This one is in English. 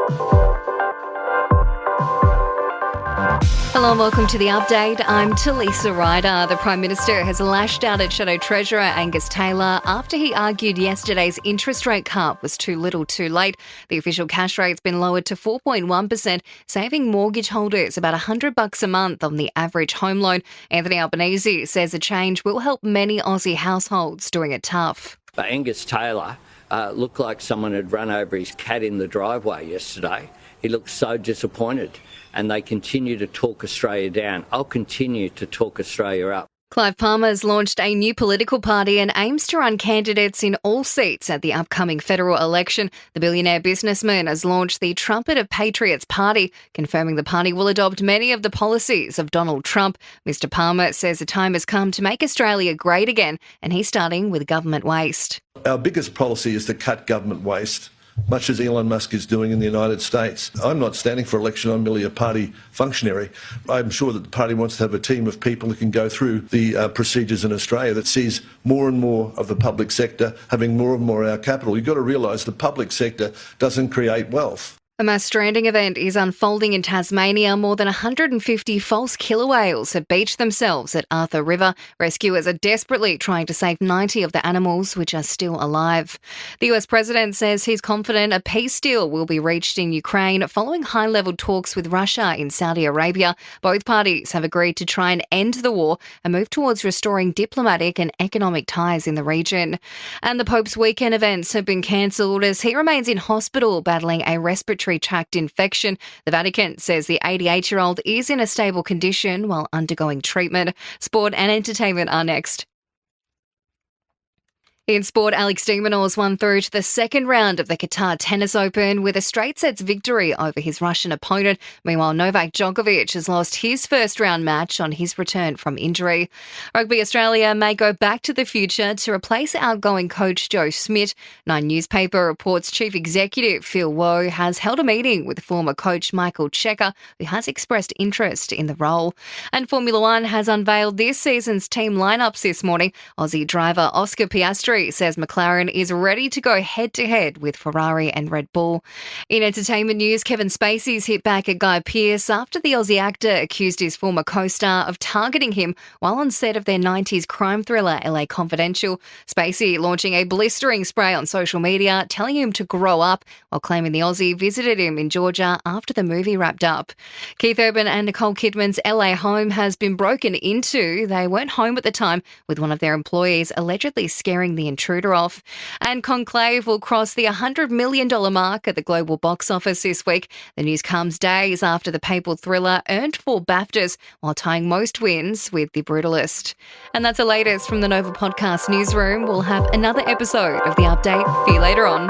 Hello and welcome to The Update. I'm Talisa Ryder. The Prime Minister has lashed out at Shadow Treasurer Angus Taylor after he argued yesterday's interest rate cut was too little too late. The official cash rate's been lowered to 4.1%, saving mortgage holders about $100 a month on the average home loan. Anthony Albanese says the change will help many Aussie households during it tough. Angus Taylor looked like someone had run over his cat in the driveway yesterday. He looked so disappointed, and they continue to talk Australia down. I'll continue to talk Australia up. Clive Palmer has launched a new political party and aims to run candidates in all seats at the upcoming federal election. The billionaire businessman has launched the Trumpet of Patriots Party, confirming the party will adopt many of the policies of Donald Trump. Mr. Palmer says the time has come to make Australia great again, and he's starting with government waste. Our biggest policy is to cut government waste, much as Elon Musk is doing in the United States. I'm not standing for election, I'm merely a party functionary. I'm sure that the party wants to have a team of people who can go through the procedures in Australia that sees more and more of the public sector having more and more of our capital. You've got to realise the public sector doesn't create wealth. A mass stranding event is unfolding in Tasmania. More than 150 false killer whales have beached themselves at Arthur River. Rescuers are desperately trying to save 90 of the animals, which are still alive. The US president says he's confident a peace deal will be reached in Ukraine following high-level talks with Russia in Saudi Arabia. Both parties have agreed to try and end the war and move towards restoring diplomatic and economic ties in the region. And the Pope's weekend events have been cancelled as he remains in hospital battling a respiratory tract infection. The Vatican says the 88-year-old is in a stable condition while undergoing treatment. Sport and entertainment are next. In sport, Alex de Minaur won through to the second round of the Qatar Tennis Open with a straight sets victory over his Russian opponent. Meanwhile, Novak Djokovic has lost his first round match on his return from injury. Rugby Australia may go back to the future to replace outgoing coach Joe Schmidt. Nine newspaper reports Chief Executive Phil Woe has held a meeting with former coach Michael Checker, who has expressed interest in the role. And Formula One has unveiled this season's team lineups this morning. Aussie driver Oscar Piastri says McLaren is ready to go head-to-head with Ferrari and Red Bull. In entertainment news, Kevin Spacey's hit back at Guy Pearce after the Aussie actor accused his former co-star of targeting him while on set of their 90s crime thriller LA Confidential. Spacey launching a blistering spray on social media, telling him to grow up, while claiming the Aussie visited him in Georgia after the movie wrapped up. Keith Urban and Nicole Kidman's LA home has been broken into. They weren't home at the time, with one of their employees allegedly scaring the intruder off. And Conclave will cross the $100 million mark at the global box office this week. The news comes days after the papal thriller earned 4 BAFTAs while tying most wins with The Brutalist. And that's the latest from the Nova Podcast newsroom. We'll have another episode of The Update for you later on.